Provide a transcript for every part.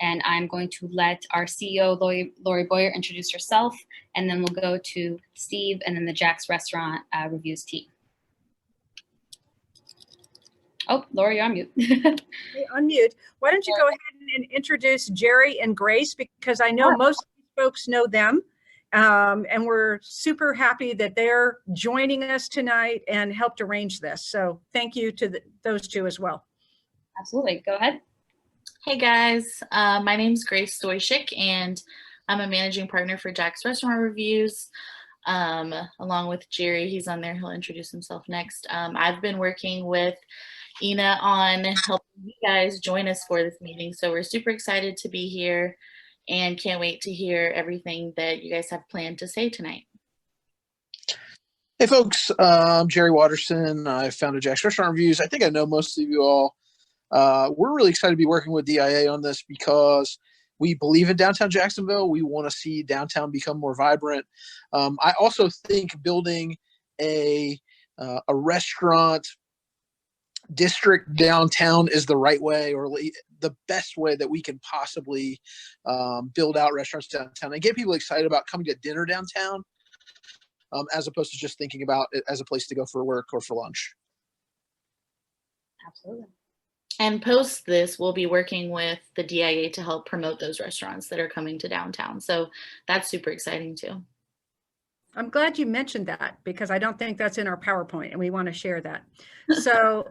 And I'm going to let our CEO, Lori Boyer, introduce herself, and then we'll go to Steve and then the Jack's Restaurant Reviews team. Oh, Lori, you're on mute. Unmute. Why don't you go ahead and introduce Jerry and Grace, because I know most folks know them. And we're super happy that they're joining us tonight and helped arrange this. So thank you to those two as well. Absolutely. Go ahead. Hey guys, my name's Grace Stoyshik, and I'm a managing partner for Jack's Restaurant Reviews. Along with Jerry, he's on there. He'll introduce himself next. I've been working with Ina on helping you guys join us for this meeting. So we're super excited to be here and can't wait to hear everything that you guys have planned to say tonight. Hey folks, I'm Jerry Watterson. I founded Jack's Restaurant Reviews. I think I know most of you all. We're really excited to be working with DIA on this because we believe in downtown Jacksonville. We want to see downtown become more vibrant. I also think building a restaurant district downtown is the right way, or the best way that we can possibly build out restaurants downtown and get people excited about coming to dinner downtown, as opposed to just thinking about it as a place to go for work or for lunch. Absolutely. And post this, we'll be working with the DIA to help promote those restaurants that are coming to downtown. So that's super exciting too. I'm glad you mentioned that, because I don't think that's in our PowerPoint and we want to share that. So,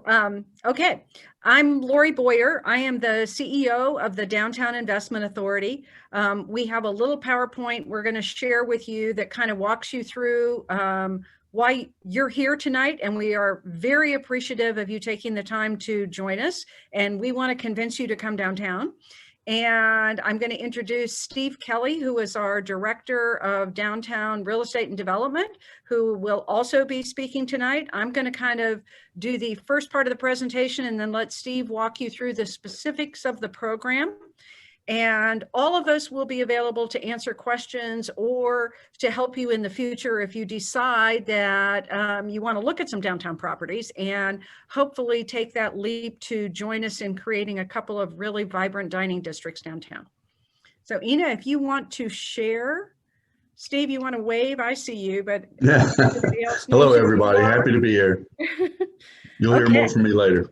okay, I'm Lori Boyer. I am the CEO of the Downtown Investment Authority. We have a little PowerPoint we're going to share with you that kind of walks you through why you're here tonight, and we are very appreciative of you taking the time to join us, and we want to convince you to come downtown. And I'm going to introduce Steve Kelly, who is our Director of Downtown Real Estate and Development, who will also be speaking tonight. I'm going to kind of do the first part of the presentation and then let Steve walk you through the specifics of the program. And all of us will be available to answer questions or to help you in the future if you decide that you want to look at some downtown properties and hopefully take that leap to join us in creating a couple of really vibrant dining districts downtown. So Ina, if you want to share. Steve, you want to wave? I see you, but yeah. Hello, everybody. Happy to be here. You'll hear more from me later.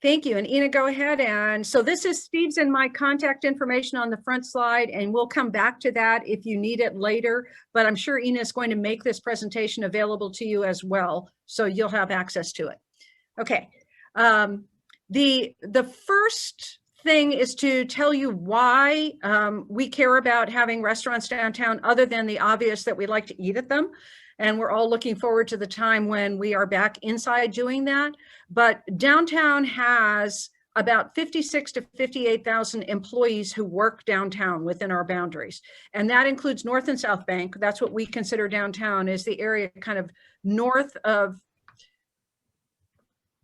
Thank you. And Ina, go ahead. And so this is Steve's and my contact information on the front slide, and we'll come back to that if you need it later. But I'm sure Ina is going to make this presentation available to you as well, so you'll have access to it. Okay. The first thing is to tell you why we care about having restaurants downtown, other than the obvious that we like to eat at them. And we're all looking forward to the time when we are back inside doing that. But downtown has about 56 to 58,000 employees who work downtown within our boundaries. And that includes North and South Bank. That's what we consider downtown, is the area kind of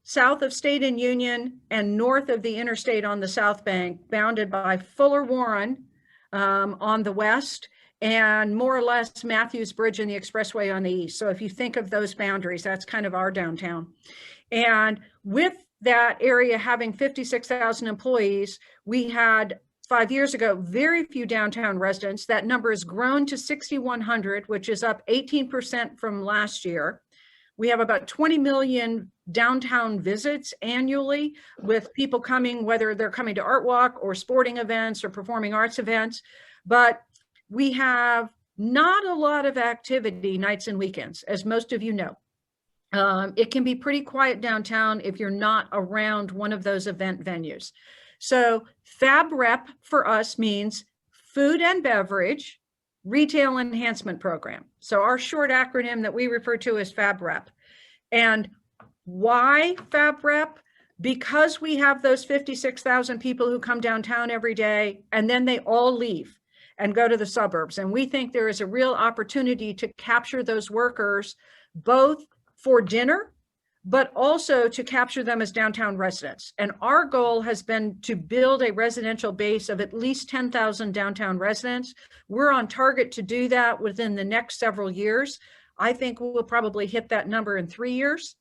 south of State and Union and north of the interstate on the South Bank, bounded by Fuller Warren on the west, and more or less Matthews Bridge and the Expressway on the east. So if you think of those boundaries, that's kind of our downtown. And with that area having 56,000 employees, we had 5 years ago very few downtown residents. That number has grown to 6,100, which is up 18% from last year. We have about 20 million downtown visits annually, with people coming, whether they're coming to Art Walk or sporting events or performing arts events. But we have not a lot of activity nights and weekends, as most of you know. It can be pretty quiet downtown if you're not around one of those event venues. So FAB rep for us means food and beverage retail enhancement program. So our short acronym that we refer to as FAB rep. And why FAB rep? Because we have those 56,000 people who come downtown every day, and then they all leave and go to the suburbs. And we think there is a real opportunity to capture those workers, both for dinner, but also to capture them as downtown residents. And our goal has been to build a residential base of at least 10,000 downtown residents. We're on target to do that within the next several years. I think we'll probably hit that number in 3 years.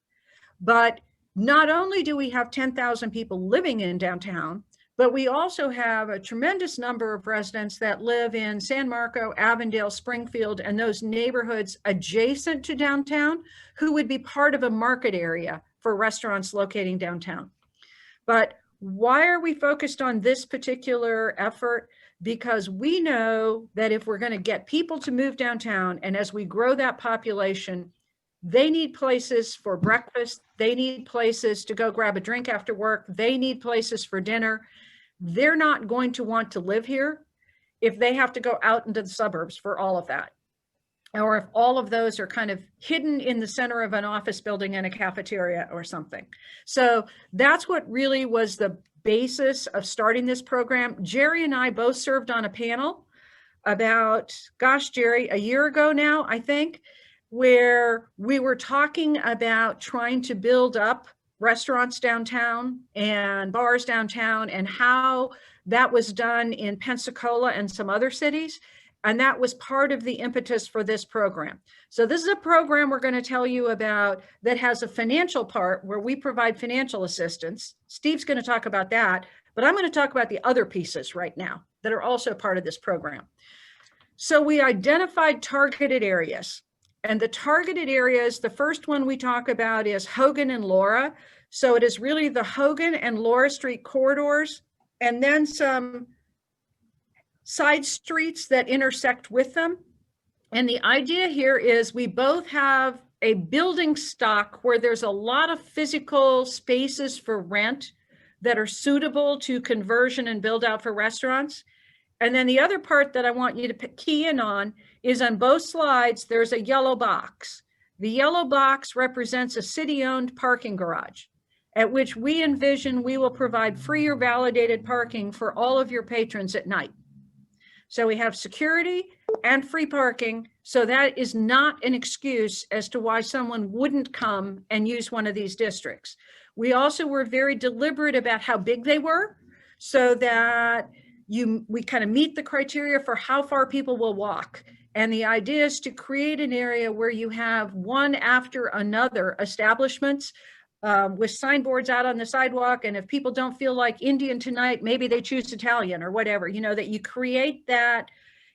But not only do we have 10,000 people living in downtown, But we also have a tremendous number of residents that live in San Marco, Avondale, Springfield, and those neighborhoods adjacent to downtown who would be part of a market area for restaurants locating downtown. But why are we focused on this particular effort? Because we know that if we're going to get people to move downtown, and as we grow that population, they need places for breakfast. They need places to go grab a drink after work. They need places for dinner. They're not going to want to live here if they have to go out into the suburbs for all of that. Or if all of those are kind of hidden in the center of an office building and a cafeteria or something. So that's what really was the basis of starting this program. Jerry and I both served on a panel about, gosh, Jerry, a year ago now, I think, where we were talking about trying to build up restaurants downtown and bars downtown and how that was done in Pensacola and some other cities. And that was part of the impetus for this program. So this is a program we're going to tell you about that has a financial part where we provide financial assistance. Steve's going to talk about that, but I'm going to talk about the other pieces right now that are also part of this program. So we identified targeted areas. And the targeted areas, the first one we talk about is Hogan and Laura. So it is really the Hogan and Laura Street corridors, and then some side streets that intersect with them. And the idea here is we both have a building stock where there's a lot of physical spaces for rent that are suitable to conversion and build out for restaurants. And then the other part that I want you to key in on is on both slides, there's a yellow box. The yellow box represents a city-owned parking garage, at which we envision we will provide free or validated parking for all of your patrons at night. So we have security and free parking. So that is not an excuse as to why someone wouldn't come and use one of these districts. We also were very deliberate about how big they were so that we kind of meet the criteria for how far people will walk. And the idea is to create an area where you have one after another establishments with signboards out on the sidewalk. And if people don't feel like Indian tonight, maybe they choose Italian or whatever, you know, that you create that.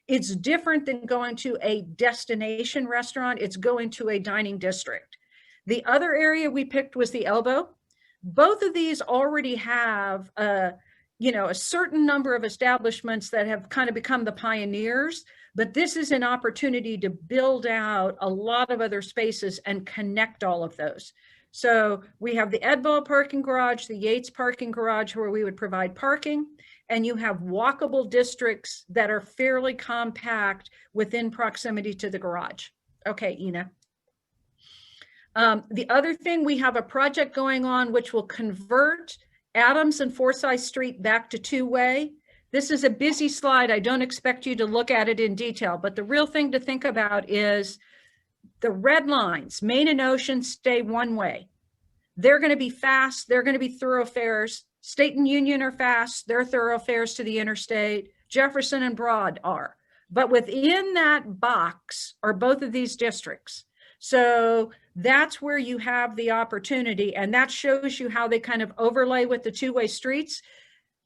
It's different than going to a destination restaurant. It's going to a dining district. The other area we picked was the Elbow. Both of these already have a certain number of establishments that have kind of become the pioneers, but this is an opportunity to build out a lot of other spaces and connect all of those. So we have the Edball parking garage, the Yates parking garage, where we would provide parking, and you have walkable districts that are fairly compact within proximity to the garage. Okay, Ina. The other thing, we have a project going on which will convert Adams and Forsyth Street back to two-way. This is a busy slide. I don't expect you to look at it in detail, but the real thing to think about is the red lines, Main and Ocean, stay one way. They're going to be fast. They're going to be thoroughfares. State and Union are fast. They're thoroughfares to the interstate. Jefferson and Broad are. But within that box are both of these districts. So that's where you have the opportunity, and that shows you how they kind of overlay with the two-way streets.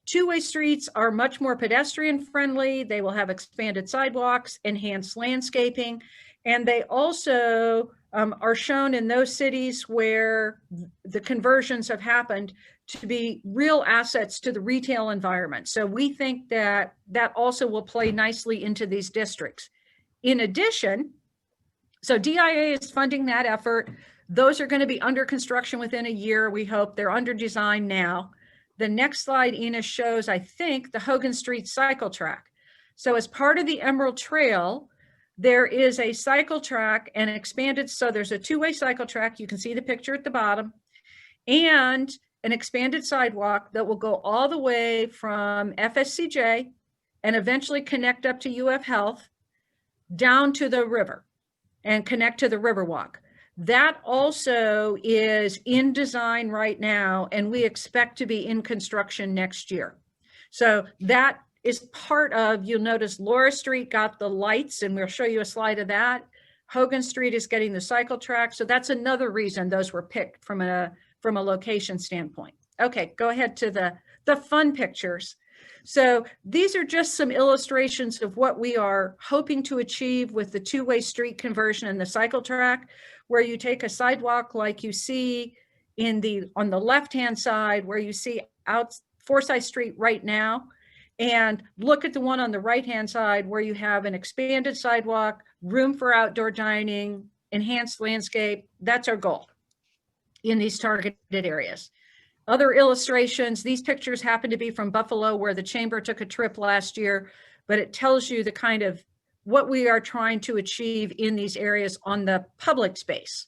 Two-way streets are much more pedestrian friendly. They will have expanded sidewalks, enhanced landscaping, and they also are shown in those cities where the conversions have happened to be real assets to the retail environment. So we think that that also will play nicely into these districts. In addition, so DIA is funding that effort. Those are going to be under construction within a year. We hope they're under design now. The next slide, Ina, shows, I think, the Hogan Street cycle track. So as part of the Emerald Trail, there is a cycle track and expanded. So there's a two-way cycle track. You can see the picture at the bottom, and an expanded sidewalk that will go all the way from FSCJ and eventually connect up to UF Health down to the river and connect to the Riverwalk. That also is in design right now, and we expect to be in construction next year. So that is part of, you'll notice Laura Street got the lights, and we'll show you a slide of that. Hogan Street is getting the cycle track. So that's another reason those were picked from a location standpoint. Okay, go ahead to the fun pictures. So these are just some illustrations of what we are hoping to achieve with the two-way street conversion and the cycle track, where you take a sidewalk like you see on the left-hand side, where you see out Forsyth Street right now, and look at the one on the right-hand side where you have an expanded sidewalk, room for outdoor dining, enhanced landscape. That's our goal in these targeted areas. Other illustrations, these pictures happen to be from Buffalo, where the chamber took a trip last year, but it tells you the kind of what we are trying to achieve in these areas on the public space,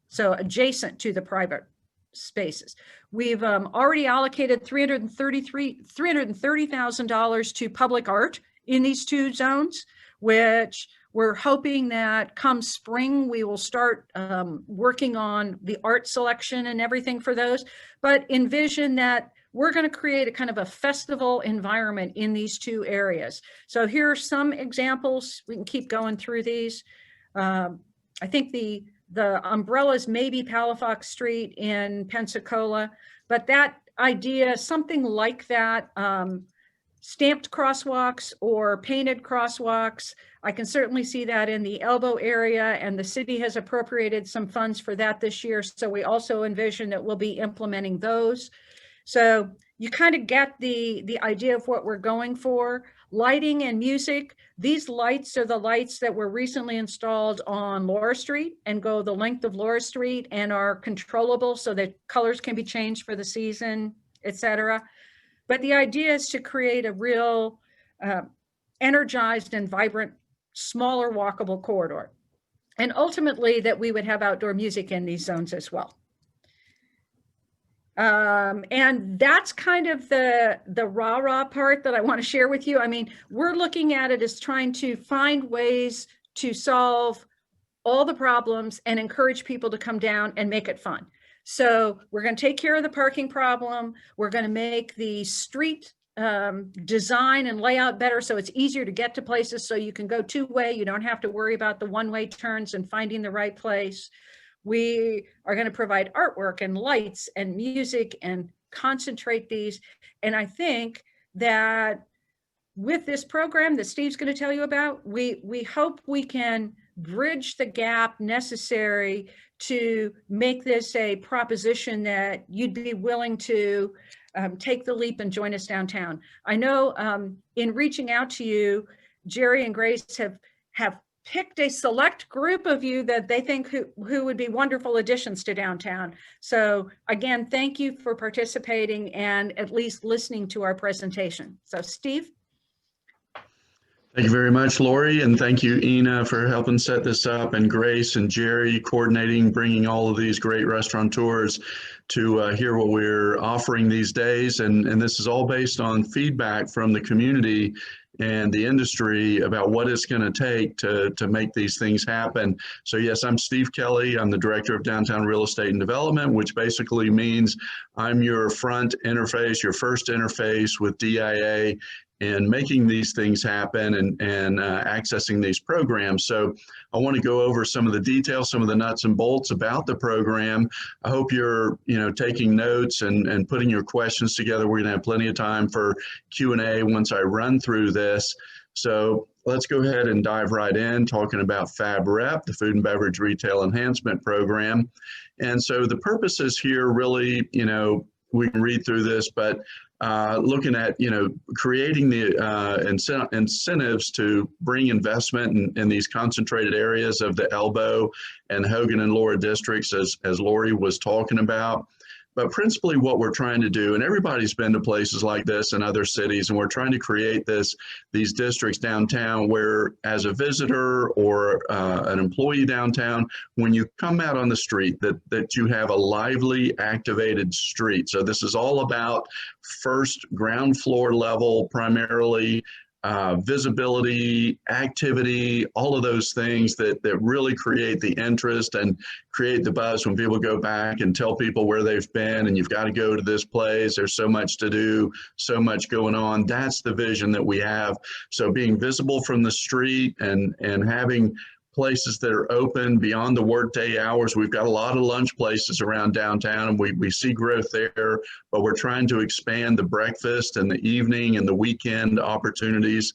so adjacent to the private spaces. We've already allocated $330,000 to public art in these two zones, which we're hoping that come spring, we will start working on the art selection and everything for those, but envision that we're going to create a kind of a festival environment in these two areas. So here are some examples. We can keep going through these. I think the umbrellas may be Palafox Street in Pensacola, but that idea, something like that, stamped crosswalks or painted crosswalks, I can certainly see that in the Elbow area, and the city has appropriated some funds for that this year. So we also envision that we'll be implementing those. So you kind of get the idea of what we're going for. Lighting and music. These lights are the lights that were recently installed on Laura Street and go the length of Laura Street and are controllable so that colors can be changed for the season, etc. But the idea is to create a real energized and vibrant, smaller walkable corridor. And ultimately that we would have outdoor music in these zones as well. And that's kind of the rah-rah part that I want to share with you. I mean, we're looking at it as trying to find ways to solve all the problems and encourage people to come down and make it fun. So we're going to take care of the parking problem. We're going to make the street design and layout better so it's easier to get to places, so you can go two-way. You don't have to worry about the one-way turns and finding the right place. We are going to provide artwork and lights and music and concentrate these. And I think that with this program that Steve's going to tell you about, we hope we can bridge the gap necessary to make this a proposition that you'd be willing to take the leap and join us downtown. I know in reaching out to you, Jerry and Grace have picked a select group of you that they think who would be wonderful additions to downtown. So again, thank you for participating and at least listening to our presentation. So Steve. Thank you very much, Lori, and thank you, Ina, for helping set this up, and Grace and Jerry coordinating, bringing all of these great restaurateurs to hear what we're offering these days. And this is all based on feedback from the community and the industry about what it's going to take to make these things happen. So yes, I'm Steve Kelly. I'm the Director of Downtown Real Estate and Development, which basically means I'm your front interface, your first interface with DIA and making these things happen and accessing these programs. So I want to go over some of the details, some of the nuts and bolts about the program. I hope you're taking notes and putting your questions together. We're going to have plenty of time for Q&A once I run through this. So let's go ahead and dive right in, talking about FAB Rep, the Food and Beverage Retail Enhancement Program. And so the purposes here really, we can read through this, but looking at, creating the incentives to bring investment in these concentrated areas of the Elbow and Hogan and Laura districts, as Lori was talking about. But principally what we're trying to do, and everybody's been to places like this in other cities, and we're trying to create these districts downtown where, as a visitor or an employee downtown, when you come out on the street, that you have a lively, activated street. So this is all about first ground floor level, primarily visibility, activity, all of those things that really create the interest and create the buzz when people go back and tell people where they've been and you've got to go to this place. There's so much to do, so much going on. That's the vision that we have. So being visible from the street and having places that are open beyond the workday hours. We've got a lot of lunch places around downtown, and we see growth there, but we're trying to expand the breakfast and the evening and the weekend opportunities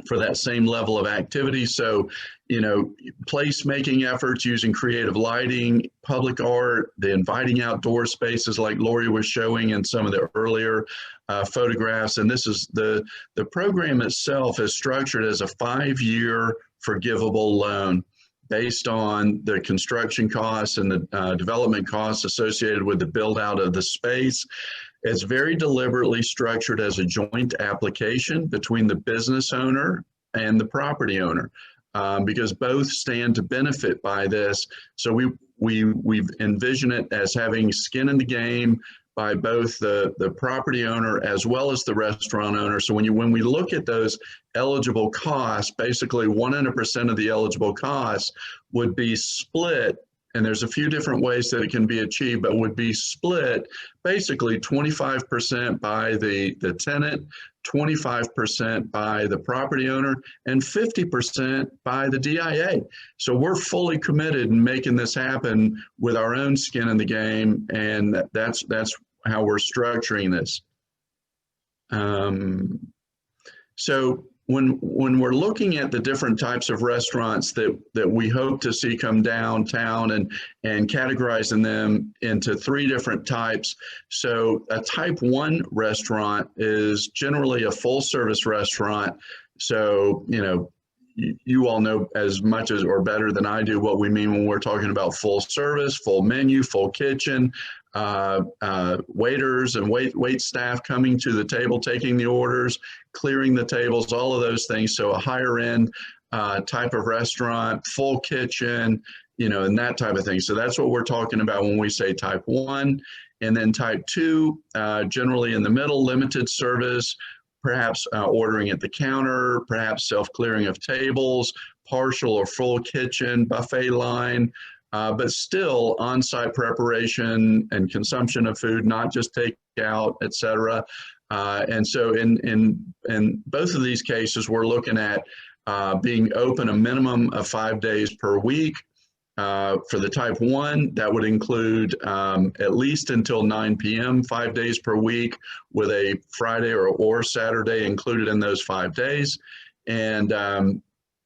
for that same level of activity. So, you know, placemaking efforts using creative lighting, public art, the inviting outdoor spaces like Lori was showing in some of the earlier photographs. And this is the program itself is structured as a 5-year forgivable loan based on the construction costs and the development costs associated with the build out of the space. It's very deliberately structured as a joint application between the business owner and the property owner, because both stand to benefit by this. So we've envisioned it as having skin in the game by both the property owner as well as the restaurant owner. So when we look at those eligible costs, basically 100% of the eligible costs would be split. And there's a few different ways that it can be achieved, but would be split basically 25% by the tenant, 25% by the property owner, and 50% by the DIA. So we're fully committed in making this happen with our own skin in the game, and that's how we're structuring this. So when we're looking at the different types of restaurants that we hope to see come downtown and categorizing them into 3 different types. So a type 1 restaurant is generally a full service restaurant. So, you know, you all know as much as or better than I do what we mean when we're talking about full service, full menu, full kitchen, waiters and wait staff coming to the table, taking the orders, clearing the tables, all of those things. So a higher end type of restaurant, full kitchen, you know, and that type of thing. So that's what we're talking about when we say type 1. And then type 2, generally in the middle, limited service, perhaps ordering at the counter, perhaps self-clearing of tables, partial or full kitchen, buffet line, but still on-site preparation and consumption of food, not just takeout, et cetera. And so in both of these cases, we're looking at being open a minimum of 5 days per week. For the type 1, that would include at least until 9 p.m., 5 days per week, with a Friday or Saturday included in those 5 days. And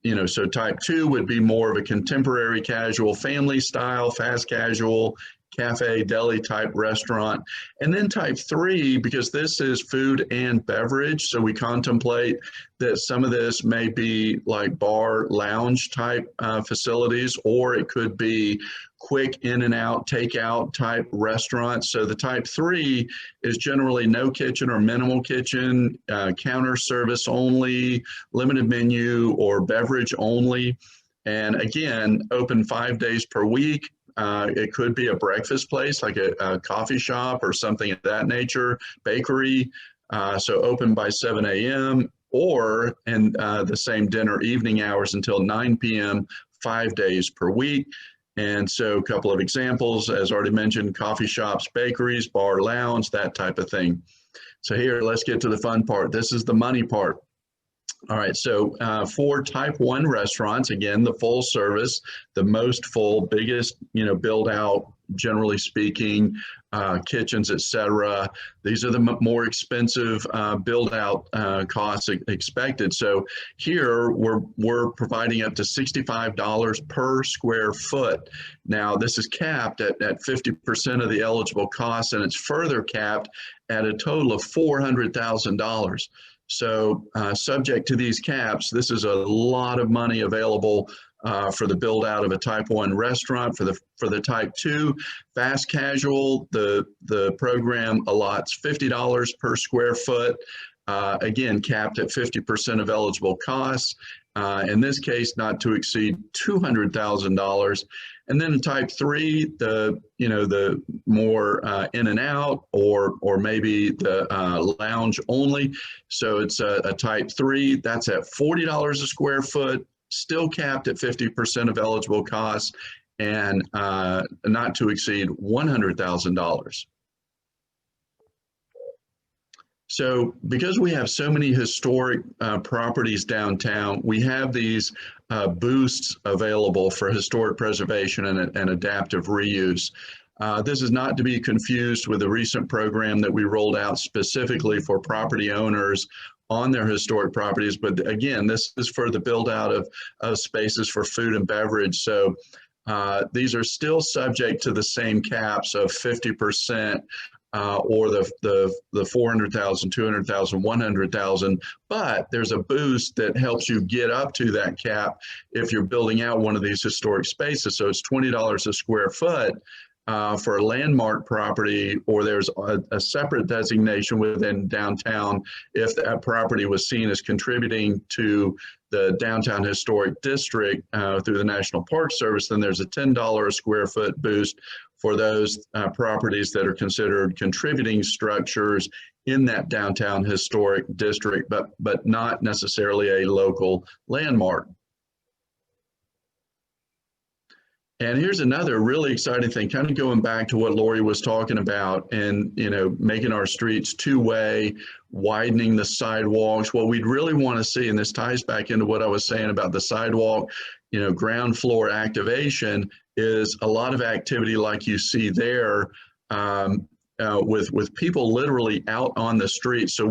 you know, so type 2 would be more of a contemporary casual family style, fast casual, cafe, deli type restaurant. And then type 3, because this is food and beverage, so we contemplate that some of this may be like bar, lounge type facilities, or it could be quick in and out, takeout type restaurants. So the type 3 is generally no kitchen or minimal kitchen, counter service only, limited menu, or beverage only. And again, open 5 days per week. It could be a breakfast place like a coffee shop or something of that nature, bakery, so open by 7 a.m. or in the same dinner evening hours until 9 p.m., 5 days per week. And so a couple of examples, as already mentioned, coffee shops, bakeries, bar, lounge, that type of thing. So here, let's get to the fun part. This is the money part. All right, so for type 1 restaurants, again, the full service, the most full, biggest, you know, build out, generally speaking, kitchens, et cetera. These are the more expensive build out costs expected. So here we're providing up to $65 per square foot. Now this is capped at 50% of the eligible costs, and it's further capped at a total of $400,000. So subject to these caps, this is a lot of money available for the build out of a type 1 restaurant. For the type 2 fast casual, the program allots $50 per square foot, again capped at 50% of eligible costs. In this case, not to exceed $200,000. And then in type 3, the more in and out, or maybe the lounge only. So it's a type 3, that's at $40 a square foot, still capped at 50% of eligible costs, and not to exceed $100,000. So because we have so many historic properties downtown, we have these boosts available for historic preservation and adaptive reuse. This is not to be confused with a recent program that we rolled out specifically for property owners on their historic properties. But again, this is for the build out of spaces for food and beverage. So these are still subject to the same caps of 50% or the 400,000, 200,000, 100,000, but there's a boost that helps you get up to that cap if you're building out one of these historic spaces. So it's $20 a square foot for a landmark property, or there's a separate designation within downtown if that property was seen as contributing to the downtown historic district through the National Park Service. Then there's a $10 a square foot boost for those properties that are considered contributing structures in that downtown historic district, but not necessarily a local landmark. And here's another really exciting thing, kind of going back to what Lori was talking about, and making our streets two-way, widening the sidewalks. What we'd really want to see, and this ties back into what I was saying about the sidewalk, ground floor activation, is a lot of activity like you see there with people literally out on the street. So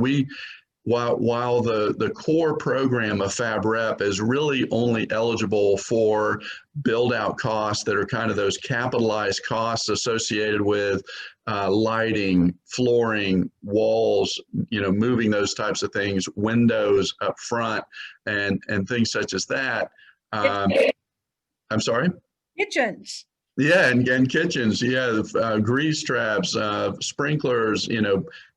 while the core program of FAB Rep is really only eligible for build out costs that are kind of those capitalized costs associated with lighting, flooring, walls, moving those types of things, windows up front, and things such as that. I'm sorry? Kitchens. Yeah, and kitchens, yeah, grease traps, sprinklers,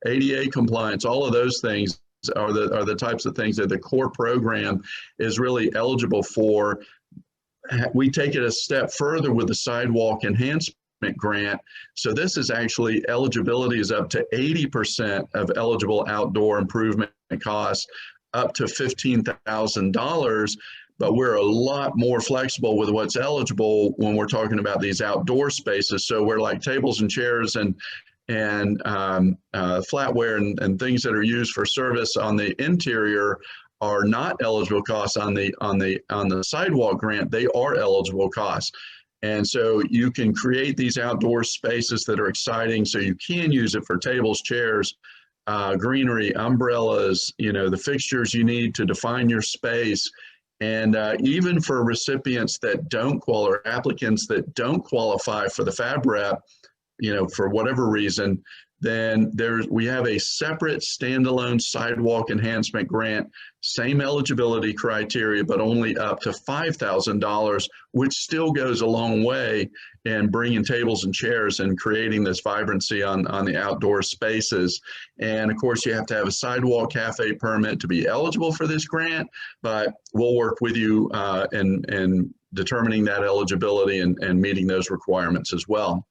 ADA compliance, all of those things are the types of things that the core program is really eligible for. We take it a step further with the sidewalk enhancement grant. So this is actually, eligibility is up to 80% of eligible outdoor improvement costs, up to $15,000. But we're a lot more flexible with what's eligible when we're talking about these outdoor spaces. So we're like tables and chairs and flatware and things that are used for service on the interior are not eligible costs on the sidewalk grant. They are eligible costs. And so you can create these outdoor spaces that are exciting. So you can use it for tables, chairs, greenery, umbrellas, the fixtures you need to define your space. And even for recipients that don't qualify, or applicants that don't qualify for the FAB Rep, for whatever reason, then we have a separate standalone sidewalk enhancement grant, same eligibility criteria, but only up to $5,000, which still goes a long way in bringing tables and chairs and creating this vibrancy on the outdoor spaces. And of course, you have to have a sidewalk cafe permit to be eligible for this grant, but we'll work with you in determining that eligibility and meeting those requirements as well.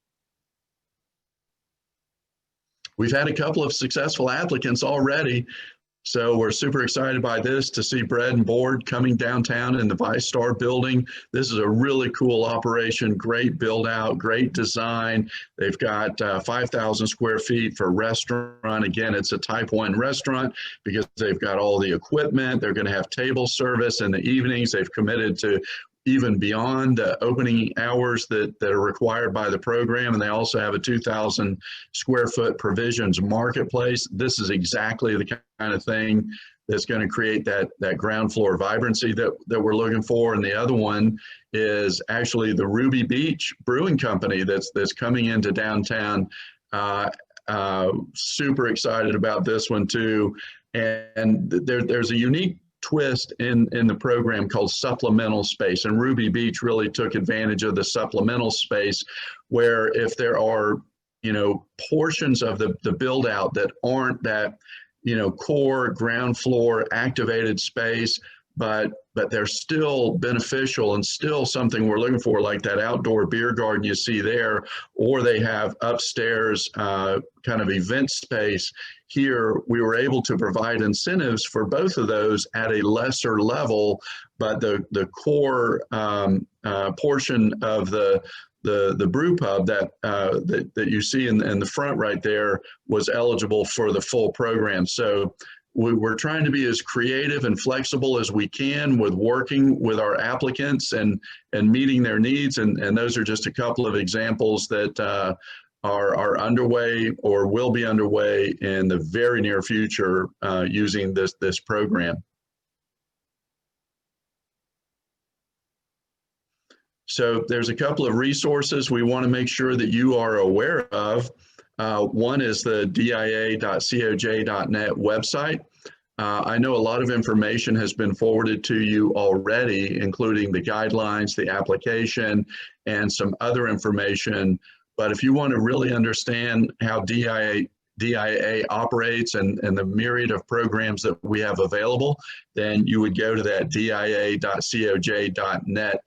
We've had a couple of successful applicants already, so we're super excited by this, to see Bread and Board coming downtown in the ViStar building. This is a really cool operation, great build out, great design. They've got 5,000 square feet for restaurant. Again, it's a type 1 restaurant because they've got all the equipment. They're going to have table service in the evenings. They've committed to even beyond the opening hours that are required by the program. And they also have a 2,000 square foot provisions marketplace. This is exactly the kind of thing that's going to create that ground floor vibrancy that we're looking for. And the other one is actually the Ruby Beach Brewing Company that's coming into downtown. Super excited about this one too. And there's a unique twist in the program called supplemental space, and Ruby Beach really took advantage of the supplemental space, where if there are portions of the build out that aren't that core ground floor activated space, but they're still beneficial and still something we're looking for, like that outdoor beer garden you see there, or they have upstairs kind of event space. Here, we were able to provide incentives for both of those at a lesser level, but the core portion of the the brew pub that you see in the front right there was eligible for the full program. So we're trying to be as creative and flexible as we can with working with our applicants and meeting their needs. And those are just a couple of examples that are underway or will be underway in the very near future using this program. So there's a couple of resources we want to make sure that you are aware of. One is the dia.coj.net website. I know a lot of information has been forwarded to you already, including the guidelines, the application, and some other information. But if you want to really understand how DIA operates and the myriad of programs that we have available, then you would go to that dia.coj.net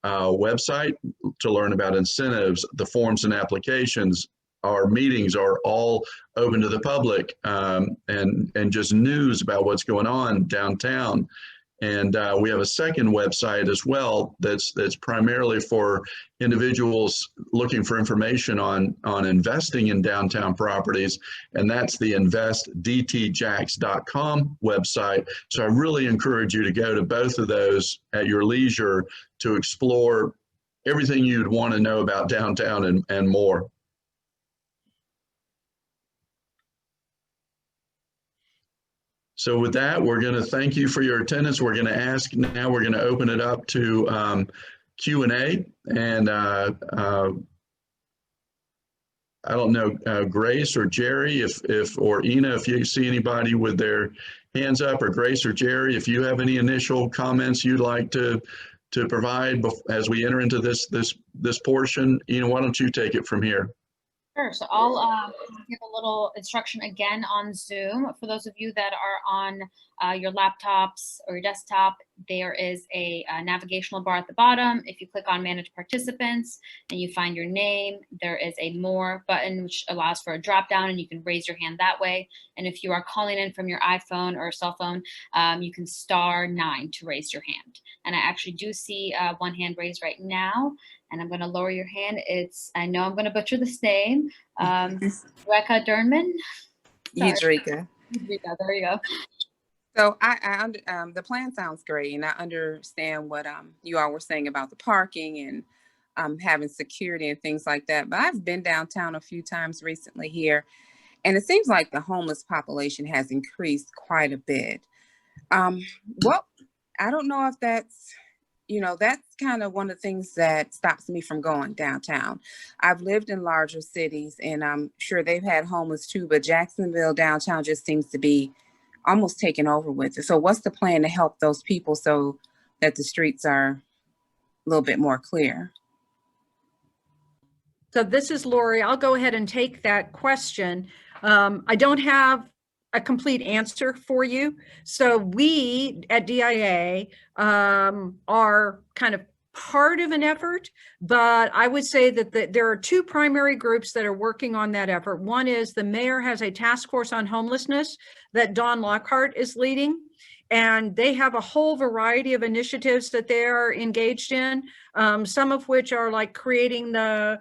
website to learn about incentives. The forms and applications, our meetings are all open to the public, and just news about what's going on downtown. And we have a second website as well that's primarily for individuals looking for information on investing in downtown properties, and that's the investdtjax.com website. So I really encourage you to go to both of those at your leisure to explore everything you'd want to know about downtown and more. So with that, we're going to thank you for your attendance. We're going to ask now, we're going to open it up to Q&A. And I don't know, Grace or Jerry, or Ina, if you see anybody with their hands up, or Grace or Jerry, if you have any initial comments you'd like to provide as we enter into this portion. Ina, why don't you take it from here? Sure. So I'll give a little instruction again on Zoom. For those of you that are on your laptops or your desktop, there is a navigational bar at the bottom. If you click on Manage Participants and you find your name, there is a More button, which allows for a drop down, and you can raise your hand that way. And if you are calling in from your iPhone or cell phone, you can *9 to raise your hand. And I actually do see one hand raised right now. And I'm going to lower your hand. I know I'm going to butcher this name. Rebecca Dernman. Udrika. There you go. So the plan sounds great, and I understand what you all were saying about the parking and having security and things like that. But I've been downtown a few times recently here, and it seems like the homeless population has increased quite a bit. Well, I don't know if that's kind of one of the things that stops me from going downtown. I've lived in larger cities, and I'm sure they've had homeless too, but Jacksonville downtown just seems to be almost taken over with it. So what's the plan to help those people so that the streets are a little bit more clear? So this is Lori. I'll go ahead and take that question. I don't have a complete answer for you. So we at DIA are kind of part of an effort, but I would say that there are two primary groups that are working on that effort. One is the mayor has a task force on homelessness that Don Lockhart is leading, and they have a whole variety of initiatives that they are engaged in, some of which are like creating the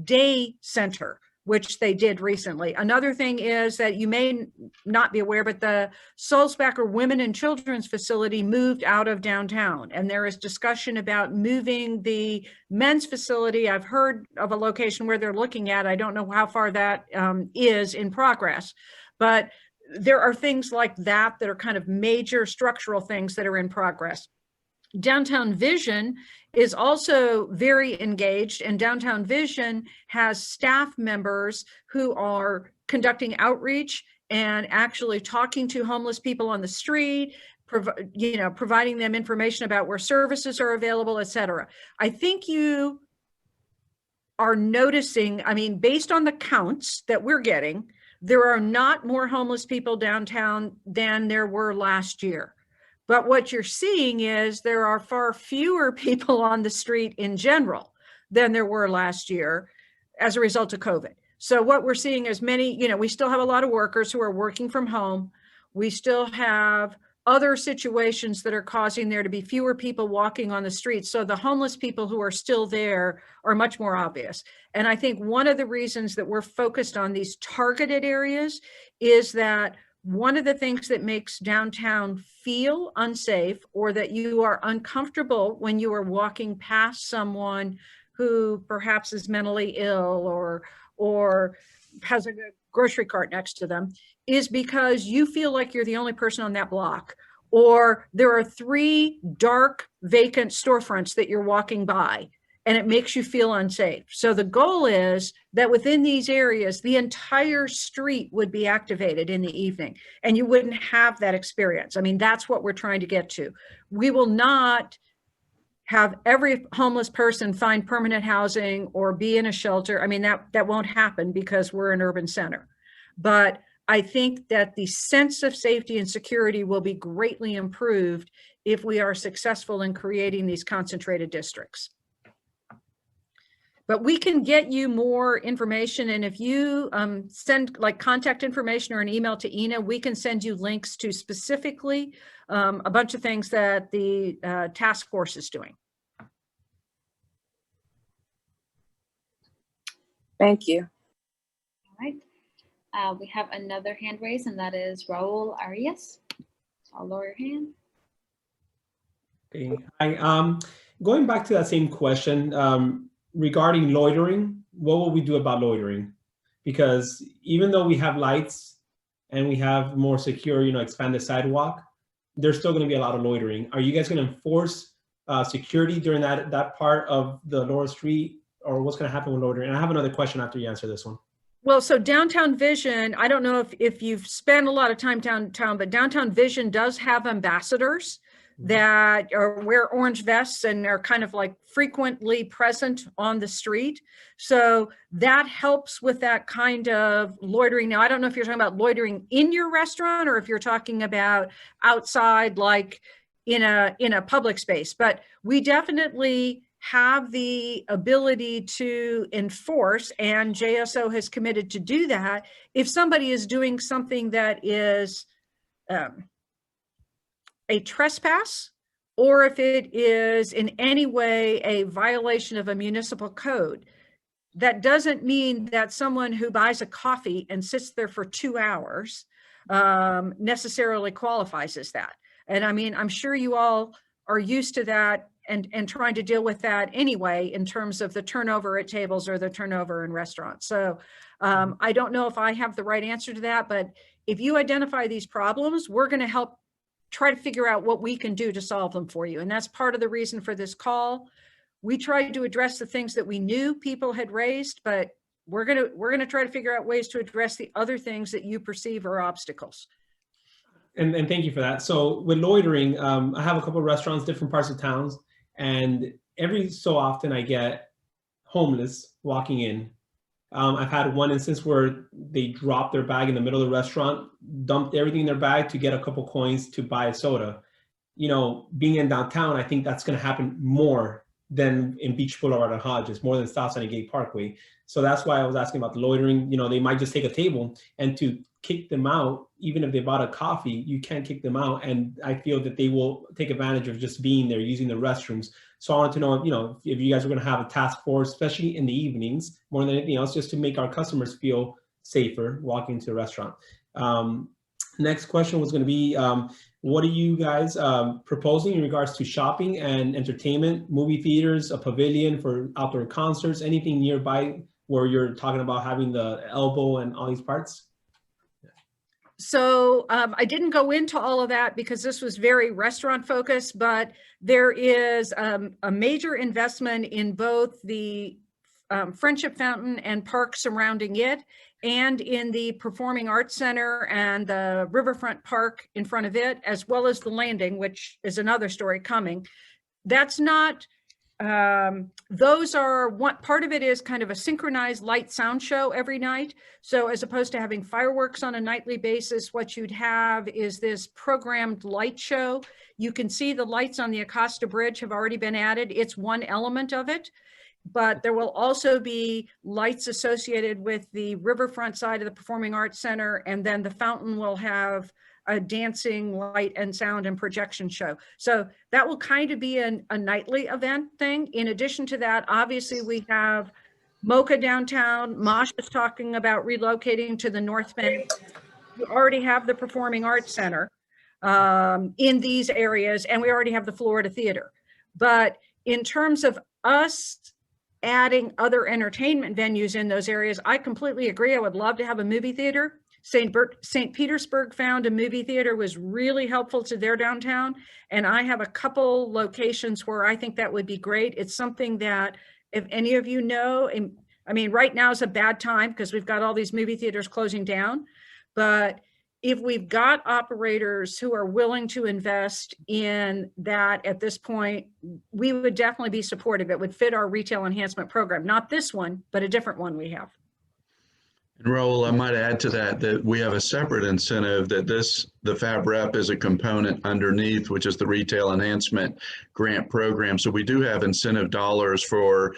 day center, which they did recently. Another thing is that you may not be aware, but the Sulzbacher Women and Children's Facility moved out of downtown, and there is discussion about moving the men's facility. I've heard of a location where they're looking at. I don't know how far that is in progress, but there are things like that that are kind of major structural things that are in progress. Downtown Vision is also very engaged, and Downtown Vision has staff members who are conducting outreach and actually talking to homeless people on the street, providing them information about where services are available, et cetera. I think you are noticing, I mean, based on the counts that we're getting, there are not more homeless people downtown than there were last year. But what you're seeing is there are far fewer people on the street in general than there were last year as a result of COVID. So what we're seeing is we still have a lot of workers who are working from home. We still have other situations that are causing there to be fewer people walking on the streets. So the homeless people who are still there are much more obvious. And I think one of the reasons that we're focused on these targeted areas is that one of the things that makes downtown feel unsafe, or that you are uncomfortable when you are walking past someone who perhaps is mentally ill or has a grocery cart next to them, is because you feel like you're the only person on that block, or there are 3 dark vacant storefronts that you're walking by, and it makes you feel unsafe. So the goal is that within these areas, the entire street would be activated in the evening, and you wouldn't have that experience. I mean, that's what we're trying to get to. We will not have every homeless person find permanent housing or be in a shelter. I mean, that won't happen because we're an urban center. But I think that the sense of safety and security will be greatly improved if we are successful in creating these concentrated districts. But we can get you more information. And if you send like contact information or an email to Ina, we can send you links to specifically a bunch of things that the task force is doing. Thank you. All right. We have another hand raised, and that is Raul Arias. I'll lower your hand. Okay. Going back to that same question, regarding loitering, what will we do about loitering? Because even though we have lights and we have more secure, expanded sidewalk, there's still going to be a lot of loitering. Are you guys going to enforce security during that part of the lower street, or what's going to happen with loitering? And I have another question after you answer this one. Well, so Downtown Vision, I don't know if you've spent a lot of time downtown, but Downtown Vision does have ambassadors that wear orange vests and are kind of like frequently present on the street. So that helps with that kind of loitering. Now, I don't know if you're talking about loitering in your restaurant or if you're talking about outside, like in a public space, but we definitely have the ability to enforce, and JSO has committed to do that if somebody is doing something that is a trespass, or if it is in any way a violation of a municipal code. That doesn't mean that someone who buys a coffee and sits there for 2 hours necessarily qualifies as that. And I mean, I'm sure you all are used to that and trying to deal with that anyway in terms of the turnover at tables or the turnover in restaurants. So I don't know if I have the right answer to that, but if you identify these problems, we're going to help try to figure out what we can do to solve them for you. And that's part of the reason for this call. We tried to address the things that we knew people had raised, but we're going to try to figure out ways to address the other things that you perceive are obstacles. And thank you for that. So with loitering, I have a couple of restaurants, different parts of towns, and every so often I get homeless walking in. I've had one instance where they dropped their bag in the middle of the restaurant, dumped everything in their bag to get a couple coins to buy a soda. Being in downtown, I think that's going to happen more than in Beach Boulevard and Hodges, more than Southside and Gay Parkway. So that's why I was asking about the loitering. They might just take a table, and to kick them out, even if they bought a coffee, you can't kick them out. And I feel that they will take advantage of just being there, using the restrooms. So I wanted to know, if you guys are going to have a task force, especially in the evenings, more than anything else, just to make our customers feel safer walking to a restaurant. Next question was going to be, what are you guys proposing in regards to shopping and entertainment, movie theaters, a pavilion for outdoor concerts, anything nearby where you're talking about having the elbow and all these parts? So I didn't go into all of that because this was very restaurant focused, but there is a major investment in both the Friendship Fountain and park surrounding it, and in the Performing Arts Center and the Riverfront Park in front of it, as well as the Landing, which is another story coming. That's not, those are, one part of it is kind of a synchronized light sound show every night. So as opposed to having fireworks on a nightly basis, what you'd have is this programmed light show. You can see the lights on the Acosta Bridge have already been added. It's one element of it. but there will also be lights associated with the riverfront side of the Performing Arts Center, and then the fountain will have a dancing light and sound and projection show. So that will kind of be a nightly event thing. In addition to that, obviously we have Mocha downtown. Mosh is talking about relocating to the North Bank. We already have the Performing Arts Center in these areas, and we already have the Florida Theater. But in terms of us adding other entertainment venues in those areas, I completely agree. I would love to have a movie theater. St. Petersburg found a movie theater was really helpful to their downtown. And I have a couple locations where I think that would be great. It's something that if any of you know, I mean, right now is a bad time because we've got all these movie theaters closing down. But if we've got operators who are willing to invest in that at this point, we would definitely be supportive. It would fit our retail enhancement program, not this one, but a different one we have. And Raul, I might add to that that we have a separate incentive that the FAB rep is a component underneath, which is the retail enhancement grant program. So we do have incentive dollars for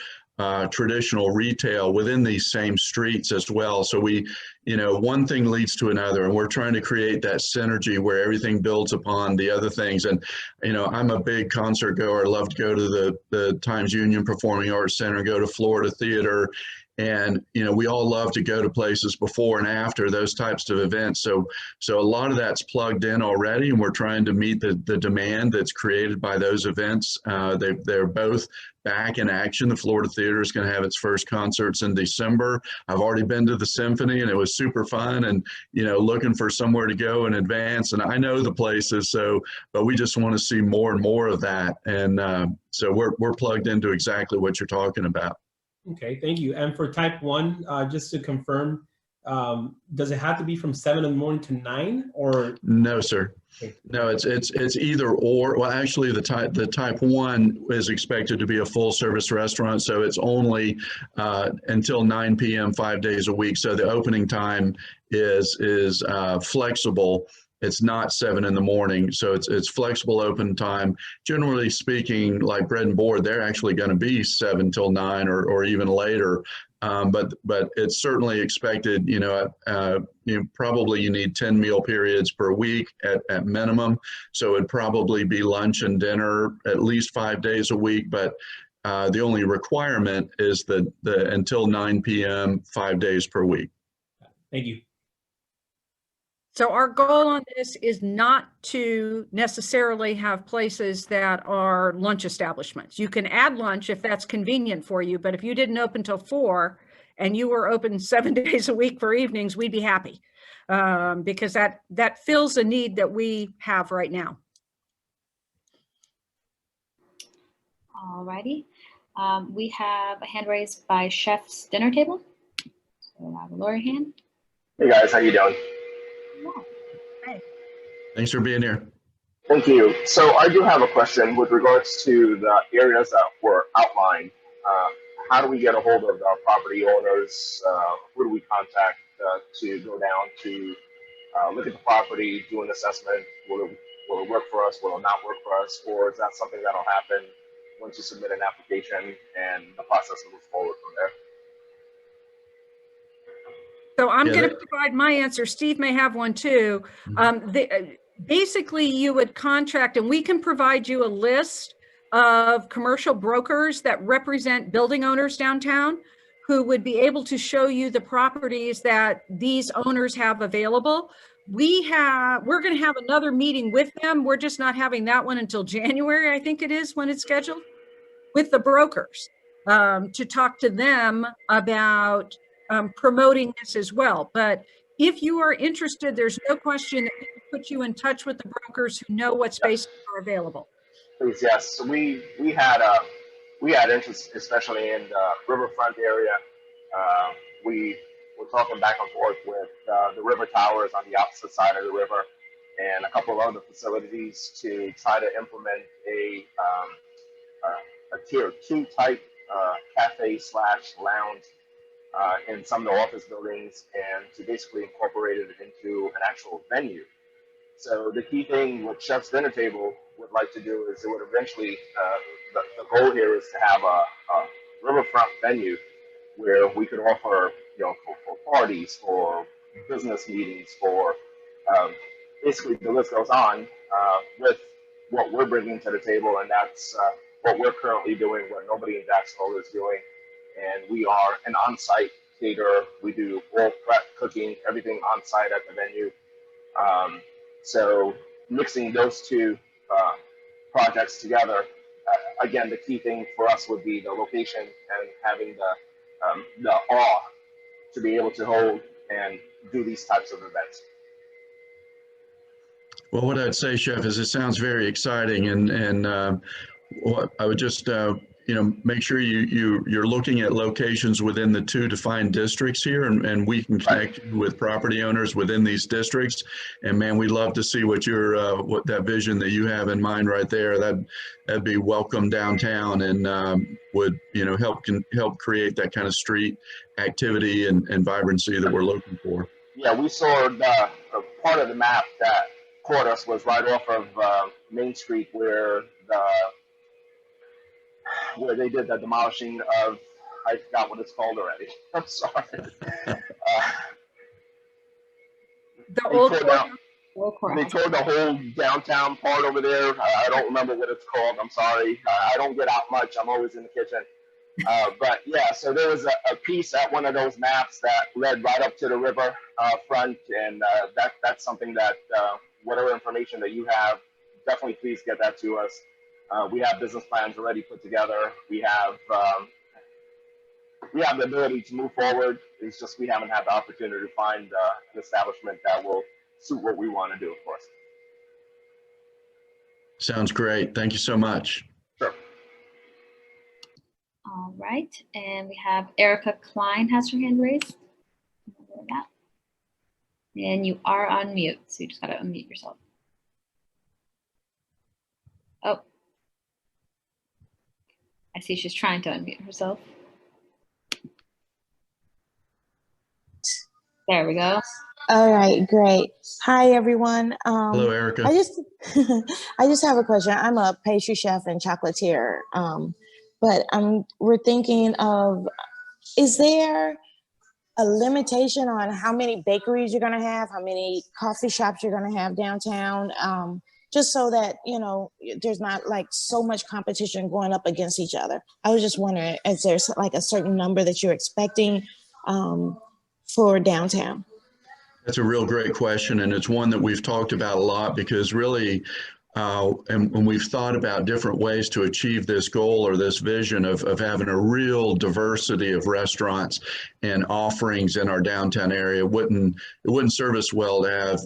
traditional retail within these same streets as well. So we, one thing leads to another, and we're trying to create that synergy where everything builds upon the other things. And, I'm a big concert goer. I love to go to the Times Union Performing Arts Center, go to Florida Theater. And, we all love to go to places before and after those types of events. So a lot of that's plugged in already, and we're trying to meet the demand that's created by those events. They're both back in action. The Florida Theater is going to have its first concerts in December. I've already been to the Symphony, and it was super fun, and, looking for somewhere to go in advance. And I know the places, but we just want to see more and more of that. And so we're plugged into exactly what you're talking about. Okay, thank you. And for type 1, just to confirm, does it have to be from 7 in the morning to 9 or? No, sir. Okay. No, it's either or. Well, actually, the type 1 is expected to be a full service restaurant, so it's only until 9 p.m. 5 days a week. So the opening time is flexible. It's not 7 in the morning, so it's flexible open time. Generally speaking, like Bread and Board, they're actually going to be 7 till 9 or even later. But it's certainly expected. Probably you need 10 meal periods per week at minimum. So it'd probably be lunch and dinner at least 5 days a week. But the only requirement is the until 9 p.m. 5 days per week. Thank you. So our goal on this is not to necessarily have places that are lunch establishments. You can add lunch if that's convenient for you, but if you didn't open till 4 and you were open 7 days a week for evenings, we'd be happy because that fills a need that we have right now. All righty. We have a hand raised by Chef's Dinner Table. So I have a lower hand. Hey guys, how you doing? Hey. Thanks for being here. Thank you. So I do have a question with regards to the areas that were outlined. How do we get a hold of the property owners? Who do we contact to go down to look at the property, do an assessment? Will it work for us? Will it not work for us? Or is that something that'll happen once you submit an application and the process moves forward from there? So I'm going to provide my answer. Steve may have one too. Basically, you would contract, and we can provide you a list of commercial brokers that represent building owners downtown who would be able to show you the properties that these owners have available. We're going to have another meeting with them. We're just not having that one until January, I think it is when it's scheduled, with the brokers to talk to them about promoting this as well. But if you are interested, there's no question that we can put you in touch with the brokers who know what spaces are available. Please, yes. So we had interest, especially in the riverfront area. We were talking back and forth with the river towers on the opposite side of the river and a couple of other facilities to try to implement a tier 2 type cafe / lounge in some of the office buildings, and to basically incorporate it into an actual venue. So the key thing what Chef's Dinner Table would like to do is it would eventually, the goal here is to have a riverfront venue where we could offer, for parties, for business meetings, for basically the list goes on with what we're bringing to the table, and that's what we're currently doing, what nobody in Jacksonville is doing. And we are an on-site caterer. We do all prep, cooking, everything on-site at the venue. So mixing those two projects together, again, the key thing for us would be the location and having the awe to be able to hold and do these types of events. Well, what I'd say, Chef, is it sounds very exciting, and what I would just make sure you're looking at locations within the 2 defined districts here, and we can connect you with property owners within these districts. And man, we'd love to see what your what that vision that you have in mind right there. That'd be welcome downtown, and would help create that kind of street activity and vibrancy that we're looking for. Yeah, we saw the part of the map that caught us was right off of Main Street where they did the demolishing of, I forgot what it's called already. I'm sorry. The old they tore the whole downtown part over there. I don't remember what it's called. I'm sorry. I don't get out much. I'm always in the kitchen. But yeah, so there was a piece at one of those maps that led right up to the river front, and that's something that whatever information that you have, definitely please get that to us. We have business plans already put together. We have the ability to move forward. It's just we haven't had the opportunity to find an establishment that will suit what we want to do, of course. Sounds great. Thank you so much. Sure. All right, and we have Erica Klein has her hand raised. And you are on mute, so you just gotta unmute yourself. Oh. I see she's trying to unmute herself. There we go. All right, great. Hi, everyone. Hello, Erica. I just have a question. I'm a pastry chef and chocolatier, but we're thinking of, is there a limitation on how many bakeries you're gonna have, how many coffee shops you're gonna have downtown? Just so that, there's not like so much competition going up against each other. I was just wondering, is there like a certain number that you're expecting for downtown? That's a real great question, and it's one that we've talked about a lot, because really, and when we've thought about different ways to achieve this goal or this vision of having a real diversity of restaurants and offerings in our downtown area, it wouldn't serve us well to have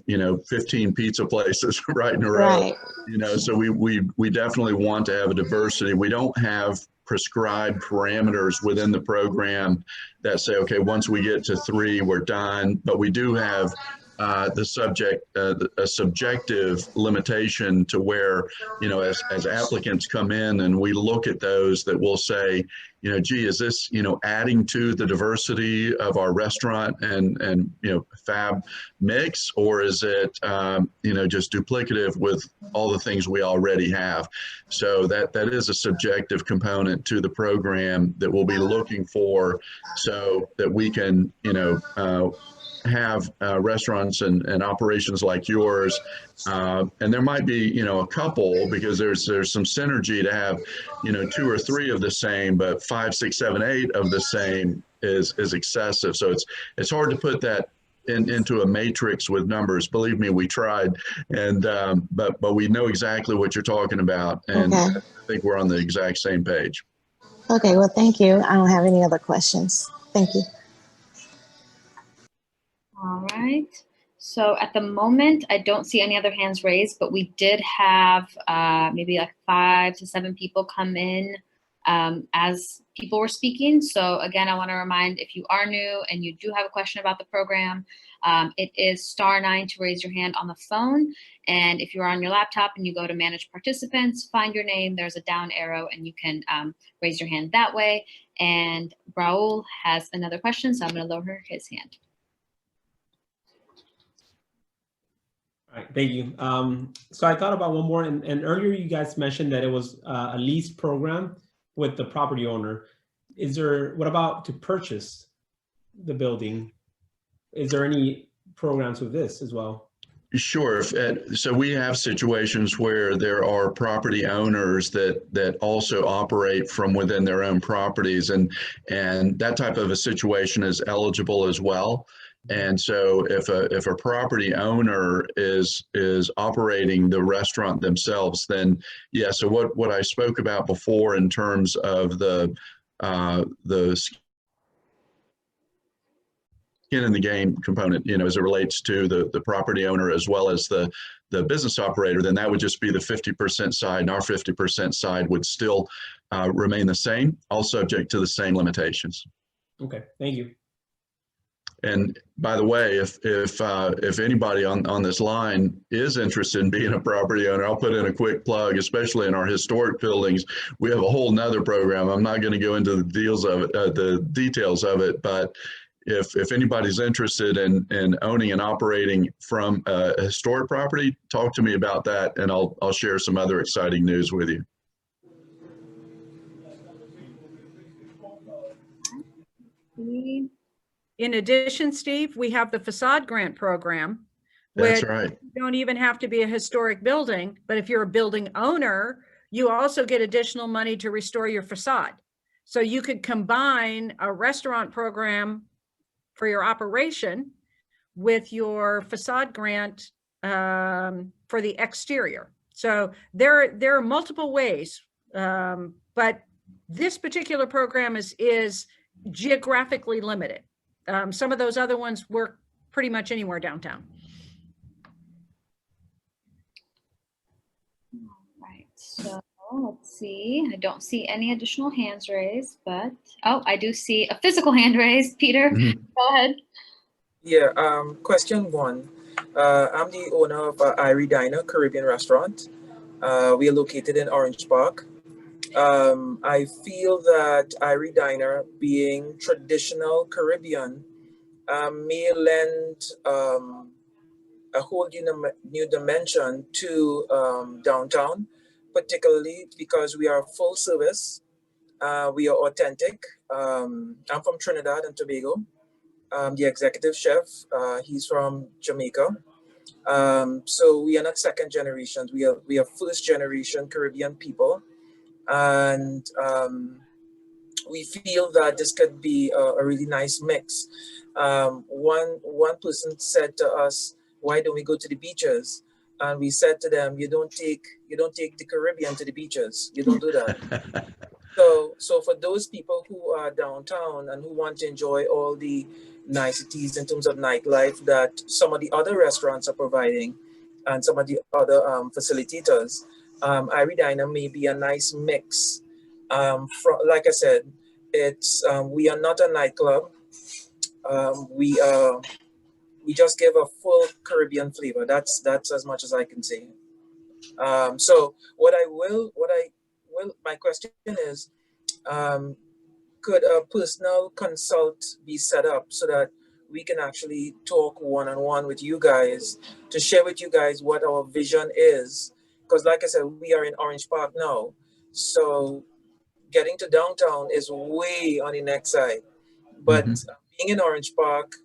15 pizza places right in a row. Right. So we definitely want to have a diversity. We don't have prescribed parameters within the program that say, okay, once we get to 3, we're done. But we do have a subjective limitation to where, as applicants come in and we look at those, that we'll say, gee, is this, adding to the diversity of our restaurant and FAB mix, or is it, just duplicative with all the things we already have? So that is a subjective component to the program that we'll be looking for, so that we can, have restaurants and operations like yours, and there might be a couple, because there's some synergy to have 2 or 3 of the same, but 5, 6, 7, 8 of the same is excessive. So it's hard to put that into a matrix with numbers. Believe me, we tried, and but we know exactly what you're talking about, and okay. I think we're on the exact same page. Okay, well, thank you. I don't have any other questions. Thank you. All right. So at the moment, I don't see any other hands raised, but we did have maybe like 5 to 7 people come in as people were speaking. So again, I want to remind, if you are new and you do have a question about the program, it is *9 to raise your hand on the phone. And if you're on your laptop and you go to manage participants, find your name, there's a down arrow and you can raise your hand that way. And Raul has another question, so I'm going to lower his hand. All right, thank you. So I thought about one more, and earlier you guys mentioned that it was a lease program with the property owner. what about to purchase the building? Is there any programs with this as well? Sure. So we have situations where there are property owners that also operate from within their own properties, and that type of a situation is eligible as well. And so if a property owner is operating the restaurant themselves, then yeah. So what I spoke about before in terms of the skin in the game component, as it relates to the property owner as well as the business operator, then that would just be the 50% side, and our 50% side would still remain the same, all subject to the same limitations. Okay, thank you. And by the way, if anybody on this line is interested in being a property owner, I'll put in a quick plug, especially in our historic buildings. We have a whole nother program. I'm not going to go into the details of it, but if anybody's interested in owning and operating from a historic property, talk to me about that, and I'll share some other exciting news with you. In addition, Steve, we have the facade grant program. That's right. You don't even have to be a historic building, but if you're a building owner, you also get additional money to restore your facade. So you could combine a restaurant program for your operation with your facade grant for the exterior. So there are multiple ways, but this particular program is geographically limited. Some of those other ones work pretty much anywhere downtown. All right, so let's see. I don't see any additional hands raised, but oh, I do see a physical hand raised. Peter, go ahead. Yeah, question one. I'm the owner of Irie Diner Caribbean Restaurant. We are located in Orange Park. I feel that Irie Diner, being traditional Caribbean, may lend a whole new dimension to downtown, particularly because we are full service. We are authentic. I'm from Trinidad and Tobago. The executive chef, he's from Jamaica. So we are not second generations. We are first generation Caribbean people. And we feel that this could be a really nice mix. One person said to us, "Why don't we go to the beaches?" And we said to them, "You don't take the Caribbean to the beaches. You don't do that." So for those people who are downtown and who want to enjoy all the niceties in terms of nightlife that some of the other restaurants are providing and some of the other facilitators, Irie Diner may be a nice mix. Like I said, it's we are not a nightclub. We just give a full Caribbean flavor. That's as much as I can say. So my question is, could a personal consult be set up so that we can actually talk one-on-one with you guys to share with you guys what our vision is? Because like I said, we are in Orange Park now. So getting to downtown is way on the next side. But being in Orange Park,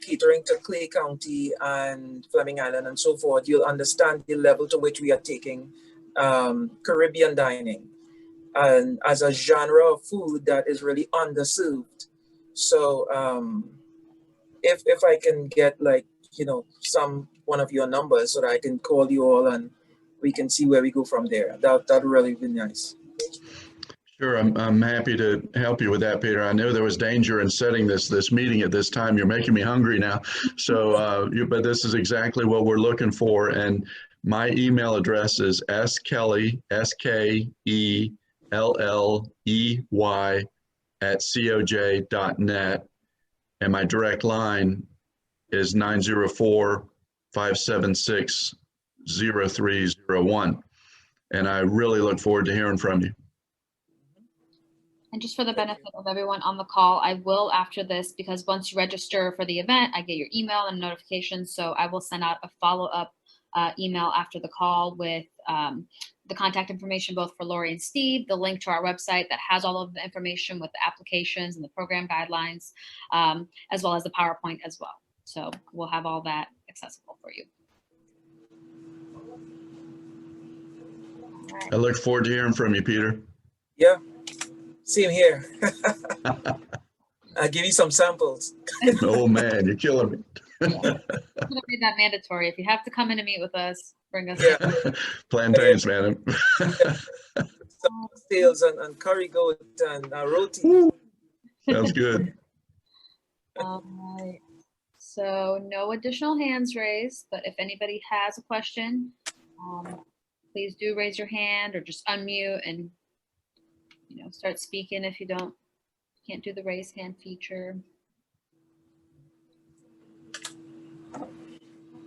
catering to Clay County and Fleming Island and so forth, you'll understand the level to which we are taking Caribbean dining and as a genre of food that is really underserved. So if I can get one of your numbers so that I can call you all and we can see where we go from there, that'd really be nice. Sure, I'm happy to help you with that, Peter. I know there was danger in setting this meeting at this time. You're making me hungry now. So, but this is exactly what we're looking for. And my email address is skelly, SKELLEY @coj.net. And my direct line is 904-576-0301. And I really look forward to hearing from you. And just for the benefit of everyone on the call, I will after this, because once you register for the event, I get your email and notifications. So I will send out a follow-up email after the call with the contact information both for Lori and Steve, the link to our website that has all of the information with the applications and the program guidelines, as well as the PowerPoint as well. So we'll have all that accessible for you. I look forward to hearing from you, Peter. Yeah, same here. I'll give you some samples. Oh man, you're killing me. I'm gonna make that mandatory. If you have to come in and meet with us, bring us. Yeah. Plantains, man. Some sales and curry goat and roti. Sounds good. All right. So no additional hands raised, but if anybody has a question, please do raise your hand or just unmute and start speaking if you can't do the raise hand feature.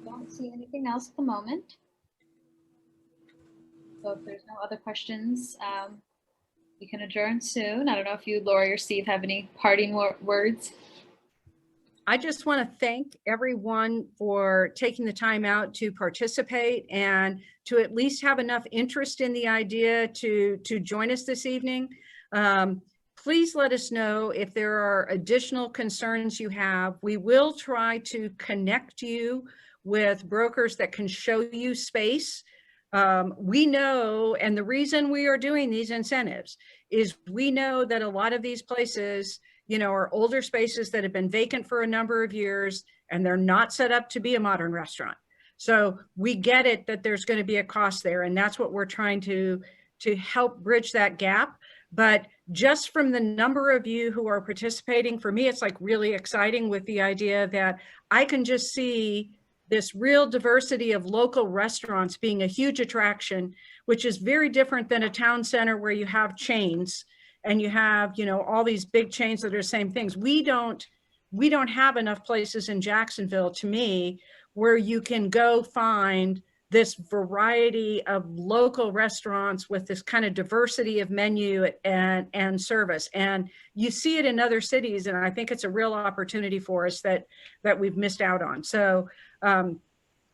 Don't see anything else at the moment. So if there's no other questions, we can adjourn soon. I don't know if you, Lori or Steve, have any parting words. I just want to thank everyone for taking the time out to participate and to at least have enough interest in the idea to join us this evening. Please let us know if there are additional concerns you have. We will try to connect you with brokers that can show you space. We know, and the reason we are doing these incentives is we know that a lot of these places are older spaces that have been vacant for a number of years and they're not set up to be a modern restaurant. So we get it that there's going to be a cost there, and that's what we're trying to help bridge that gap. But just from the number of you who are participating, for me, it's like really exciting with the idea that I can just see this real diversity of local restaurants being a huge attraction, which is very different than a town center where you have chains and you have, all these big chains that are the same things. We don't have enough places in Jacksonville, to me, where you can go find this variety of local restaurants with this kind of diversity of menu and service. And you see it in other cities, and I think it's a real opportunity for us that we've missed out on. So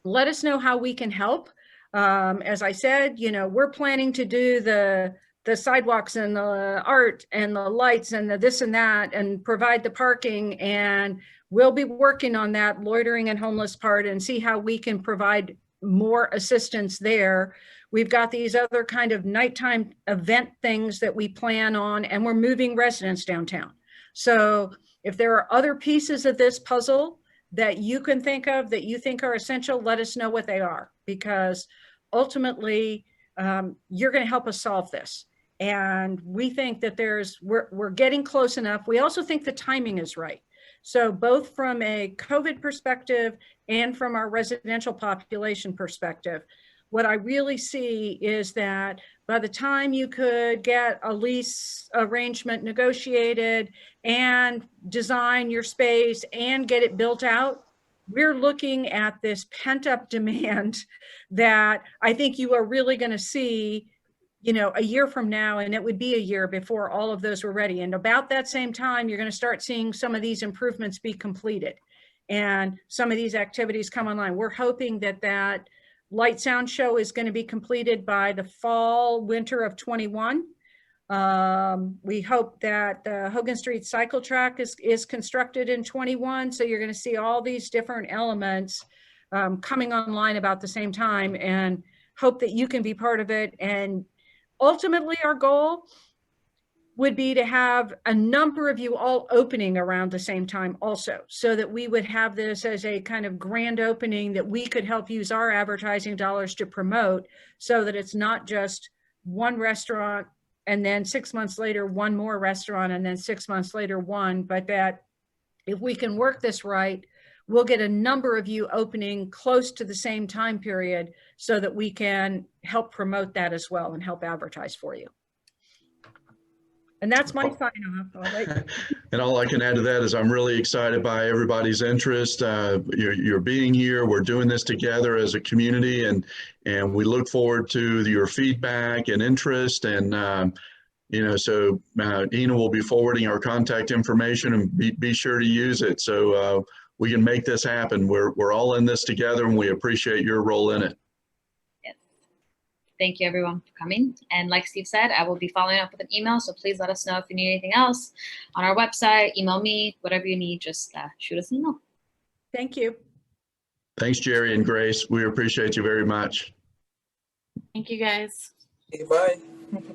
let us know how we can help. As I said, we're planning to do the sidewalks and the art and the lights and the this and that and provide the parking, and we'll be working on that loitering and homeless part and see how we can provide more assistance there. We've got these other kind of nighttime event things that we plan on, and we're moving residents downtown. So if there are other pieces of this puzzle that you can think of that you think are essential, let us know what they are, because ultimately you're going to help us solve this. And we think that we're getting close enough. We also think the timing is right. So both from a COVID perspective and from our residential population perspective, what I really see is that by the time you could get a lease arrangement negotiated and design your space and get it built out, we're looking at this pent-up demand that I think you are really going to see a year from now, and it would be a year before all of those were ready. And about that same time, you're going to start seeing some of these improvements be completed and some of these activities come online. We're hoping that light sound show is going to be completed by the fall, winter of 21. We hope that the Hogan Street cycle track is constructed in 21. So you're going to see all these different elements coming online about the same time, and hope that you can be part of it. And ultimately, our goal would be to have a number of you all opening around the same time also, so that we would have this as a kind of grand opening that we could help use our advertising dollars to promote, so that it's not just one restaurant and then 6 months later, one more restaurant, and then 6 months later, one, but that if we can work this right, we'll get a number of you opening close to the same time period so that we can help promote that as well and help advertise for you. And that's my sign off. All right. And all I can add to that is I'm really excited by everybody's interest. You're being here. We're doing this together as a community, and we look forward to your feedback and interest. And so Ina will be forwarding our contact information, and be sure to use it so we can make this happen. We're all in this together, and we appreciate your role in it. thank you everyone for coming. And like Steve said, I will be following up with an email. So please let us know if you need anything else on our website, email me, whatever you need, just shoot us an email. Thank you. Thanks, Jerry and Grace. We appreciate you very much. Thank you, guys. Okay, bye.